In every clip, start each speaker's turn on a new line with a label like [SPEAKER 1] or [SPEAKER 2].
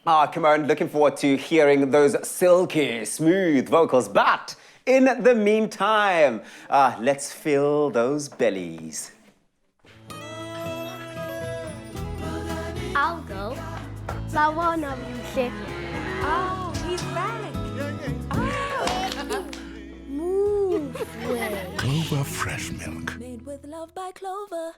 [SPEAKER 1] Ah, come on, looking forward to hearing those silky, smooth vocals. But in the meantime, let's fill those bellies.
[SPEAKER 2] I'll go. Lawana music.
[SPEAKER 3] Oh, he's back.
[SPEAKER 2] Move way.
[SPEAKER 4] Clover fresh milk.
[SPEAKER 3] Made with love by Clover.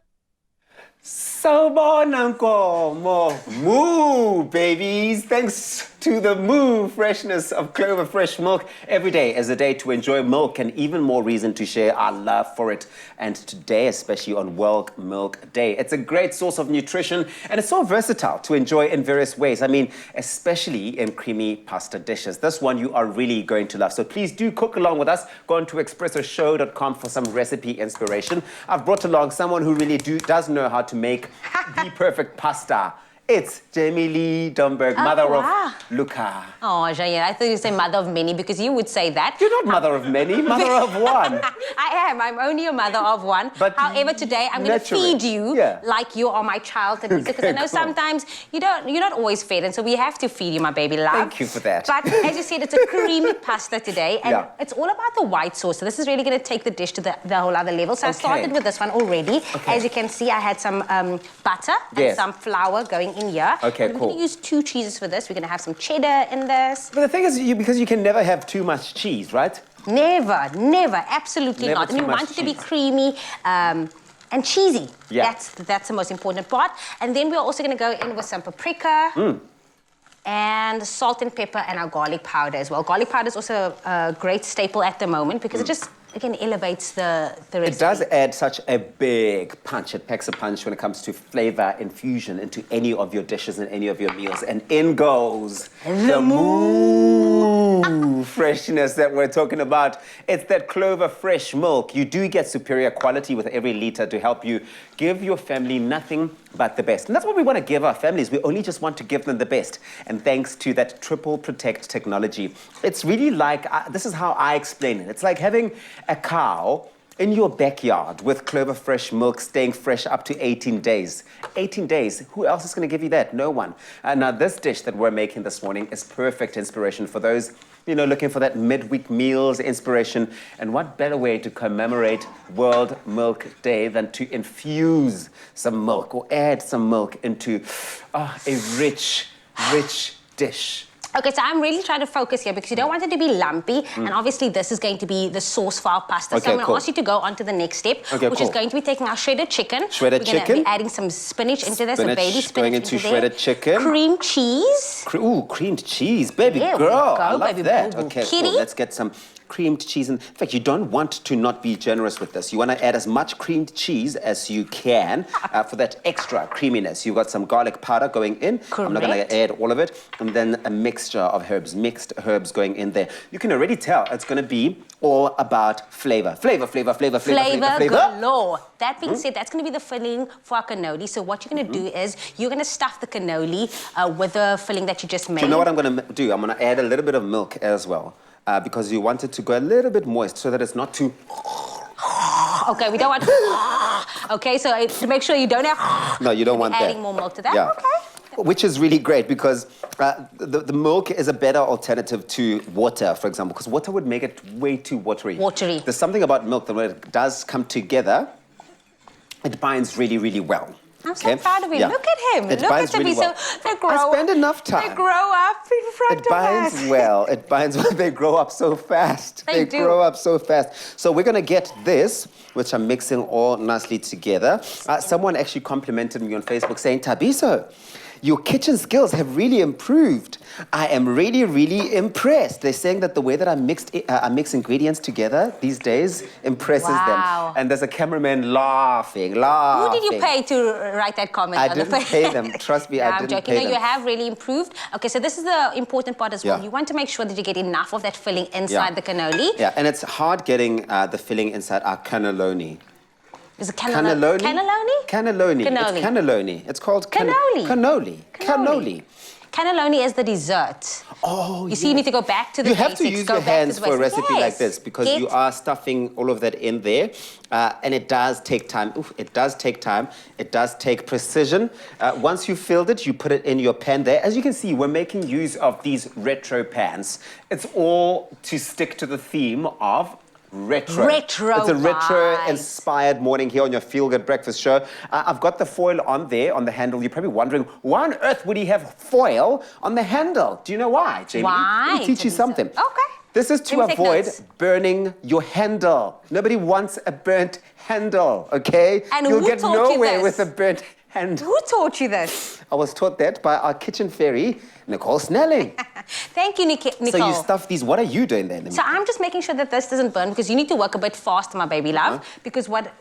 [SPEAKER 1] Sawubona nkomo. Moo, babies. Thanks to the moo freshness of Clover fresh milk. Every day is a day to enjoy milk and even more reason to share our love for it. And today, especially on World Milk Day, it's a great source of nutrition and it's so versatile to enjoy in various ways. I mean, especially in creamy pasta dishes. This one you are really going to love. So please do cook along with us. Go on to expressoshow.com for some recipe inspiration. I've brought along someone who really does know how to make the perfect pasta. It's Jamie Lee Domberg, mother of Luca.
[SPEAKER 5] Oh, Jayan, I thought you'd say mother of many because you would say that.
[SPEAKER 1] You're not mother of many, mother of one.
[SPEAKER 5] I am. I'm only a mother of one.
[SPEAKER 1] But
[SPEAKER 5] however, today I'm going to feed you like you are my child. Because I know sometimes you're not always fed, and so we have to feed you, my baby love.
[SPEAKER 1] Thank you for that.
[SPEAKER 5] But as you said, it's a creamy pasta today, and it's all about the white sauce. So this is really going to take the dish to the whole other level. So I started with this one already. As you can see, I had some butter and some flour going in here.
[SPEAKER 1] Okay,
[SPEAKER 5] We're
[SPEAKER 1] cool.
[SPEAKER 5] going to use 2 cheeses for this. We're going to have some cheddar in this.
[SPEAKER 1] But the thing is, because you can never have too much cheese, right?
[SPEAKER 5] Never, absolutely
[SPEAKER 1] Never
[SPEAKER 5] not. And we
[SPEAKER 1] too much
[SPEAKER 5] want it to be
[SPEAKER 1] cheese.
[SPEAKER 5] creamy and cheesy.
[SPEAKER 1] Yeah.
[SPEAKER 5] That's the most important part. And then we're also going to go in with some paprika and salt and pepper and our garlic powder as well. Garlic powder is also a great staple at the moment because it just, again, elevates the recipe.
[SPEAKER 1] It does add such a big punch. It packs a punch when it comes to flavor infusion into any of your dishes and any of your meals. And in goes the moo freshness that we're talking about. It's that Clover fresh milk. You do get superior quality with every liter to help you give your family nothing but the best. And that's what we want to give our families. We only just want to give them the best. And thanks to that triple protect technology, it's really like, this is how I explain it. It's like having a cow in your backyard with Clover fresh milk staying fresh up to 18 days. 18 days, who else is going to give you that? No one. Now this dish that we're making this morning is perfect inspiration for those, looking for that midweek meals inspiration. And what better way to commemorate World Milk Day than to infuse some milk or add some milk into a rich dish.
[SPEAKER 5] Okay, so I'm really trying to focus here because you don't want it to be lumpy, and obviously this is going to be the sauce for our pasta. So I'm going to ask you to go on to the next step, which is going to be taking our shredded chicken. We're going to be adding some spinach into this, so baby spinach
[SPEAKER 1] going into shredded chicken.
[SPEAKER 5] Cream cheese.
[SPEAKER 1] Ooh, creamed cheese, baby girl. I love that. Okay,
[SPEAKER 5] kitty.
[SPEAKER 1] cool. Let's get some creamed cheese. In fact, you don't want to not be generous with this. You want to add as much creamed cheese as you can for that extra creaminess. You've got some garlic powder going in.
[SPEAKER 5] Correct.
[SPEAKER 1] I'm not going to add all of it. And then a mixture of herbs, mixed herbs going in there. You can already tell it's going to be all about flavor. Flavor
[SPEAKER 5] galore. That being said, that's going to be the filling for our cannoli. So what you're going to do is you're going to stuff the cannoli with the filling that you just made.
[SPEAKER 1] Do you know what I'm going to do? I'm going to add a little bit of milk as well. Because you want it to go a little bit moist so that it's not too...
[SPEAKER 5] Okay, we don't want... Okay, so to make sure you don't have...
[SPEAKER 1] No, you don't want that.
[SPEAKER 5] Adding more milk to that?
[SPEAKER 1] Yeah.
[SPEAKER 5] Okay.
[SPEAKER 1] Which is really great because the milk is a better alternative to water, for example, because water would make it way too watery. There's something about milk that when it does come together, it binds really, really well.
[SPEAKER 5] I'm so proud of him. Yeah. Look at him.
[SPEAKER 1] It
[SPEAKER 5] Look
[SPEAKER 1] binds
[SPEAKER 5] at him.
[SPEAKER 1] really well. I spend enough time.
[SPEAKER 5] They grow up in front of us.
[SPEAKER 1] It binds well. It binds well. They grow up so fast.
[SPEAKER 5] They do.
[SPEAKER 1] Grow up so fast. So we're going to get this, which I'm mixing all nicely together. Someone actually complimented me on Facebook saying, Tabiso, your kitchen skills have really improved. I am really, really impressed. They're saying that the way that I mix ingredients together these days impresses them. And there's a cameraman laughing.
[SPEAKER 5] Who did you pay to write that comment?
[SPEAKER 1] I didn't pay them. Trust me, I didn't pay them.
[SPEAKER 5] No, you have really improved. Okay, so this is the important part as well. You want to make sure that you get enough of that filling inside the cannoli.
[SPEAKER 1] Yeah, and it's hard getting the filling inside our cannelloni.
[SPEAKER 5] Is it cannelloni?
[SPEAKER 1] Cannelloni? Cannelloni. It's cannelloni. It's called cannoli. Cannoli.
[SPEAKER 5] Cannelloni is the dessert.
[SPEAKER 1] Oh,
[SPEAKER 5] You see, you need to go back to the
[SPEAKER 1] You
[SPEAKER 5] basics.
[SPEAKER 1] have to use
[SPEAKER 5] go
[SPEAKER 1] your
[SPEAKER 5] back to
[SPEAKER 1] hands
[SPEAKER 5] the
[SPEAKER 1] for a
[SPEAKER 5] basics.
[SPEAKER 1] recipe like
[SPEAKER 5] Yes.
[SPEAKER 1] this because
[SPEAKER 5] Get-
[SPEAKER 1] you are stuffing all of that in there. And it does take time. Oof, it does take time. It does take precision. Once you've filled it, you put it in your pan there. As you can see, we're making use of these retro pans. It's all to stick to the theme of retro.
[SPEAKER 5] Retro
[SPEAKER 1] It's a retro
[SPEAKER 5] vibes.
[SPEAKER 1] inspired morning here on your Feel Good Breakfast show. I've got the foil on there on the handle. You're probably wondering, why on earth would he have foil on the handle? Do you know why, Jamie?
[SPEAKER 5] Why?
[SPEAKER 1] Let me teach you something.
[SPEAKER 5] Okay.
[SPEAKER 1] This is to
[SPEAKER 5] Let me take
[SPEAKER 1] avoid
[SPEAKER 5] notes.
[SPEAKER 1] burning your handle. Nobody wants a burnt handle, okay?
[SPEAKER 5] And
[SPEAKER 1] You'll
[SPEAKER 5] who
[SPEAKER 1] get
[SPEAKER 5] taught you
[SPEAKER 1] nowhere
[SPEAKER 5] this?
[SPEAKER 1] with a burnt handle.
[SPEAKER 5] Who taught you this?
[SPEAKER 1] I was taught that by our kitchen fairy, Nicole Snelling.
[SPEAKER 5] Thank you, Nicole.
[SPEAKER 1] So you stuff these. What are you doing then?
[SPEAKER 5] So I'm just making sure that this doesn't burn because you need to work a bit faster, my baby love. Because what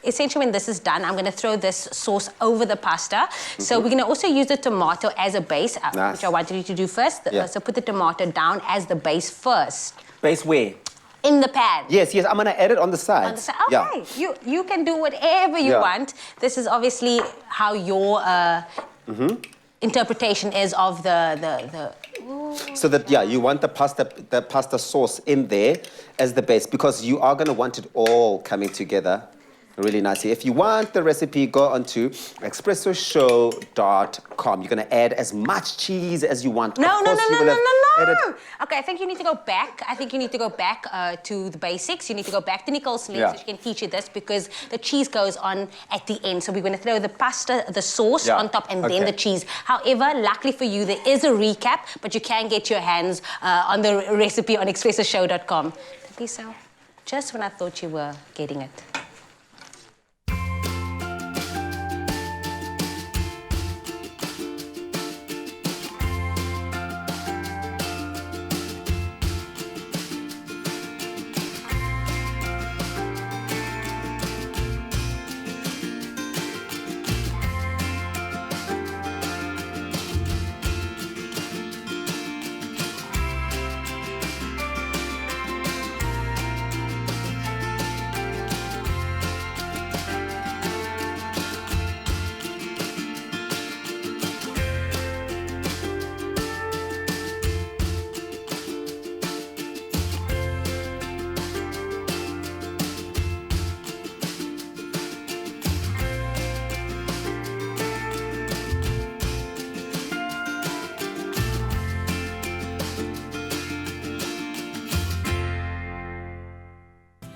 [SPEAKER 5] essentially when this is done, I'm going to throw this sauce over the pasta. So we're going to also use the tomato as a base,
[SPEAKER 1] Nice.
[SPEAKER 5] which I wanted you to do first.
[SPEAKER 1] Yeah.
[SPEAKER 5] So put the tomato down as the base first
[SPEAKER 1] Base where?
[SPEAKER 5] in the pan.
[SPEAKER 1] Yes, I'm going to add it on the sides.
[SPEAKER 5] On the side. Okay, you can do whatever you
[SPEAKER 1] Yeah.
[SPEAKER 5] want. This is obviously how your interpretation is of the.
[SPEAKER 1] So that, you want the pasta sauce in there as the base because you are going to want it all coming together really nicely. If you want the recipe, go onto expressoshow.com. You're going to add as much cheese as you want.
[SPEAKER 5] No.
[SPEAKER 1] Of course, you will have added-
[SPEAKER 5] Okay, I think you need to go back. To the basics. You need to go back to Nicole's link so she can teach you this because the cheese goes on at the end. So we're going to throw the pasta, the sauce on top and then the cheese. However, luckily for you, there is a recap, but you can get your hands on the recipe on expressoshow.com. Lisa, just when I thought you were getting it.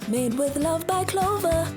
[SPEAKER 3] Made with love by Clover.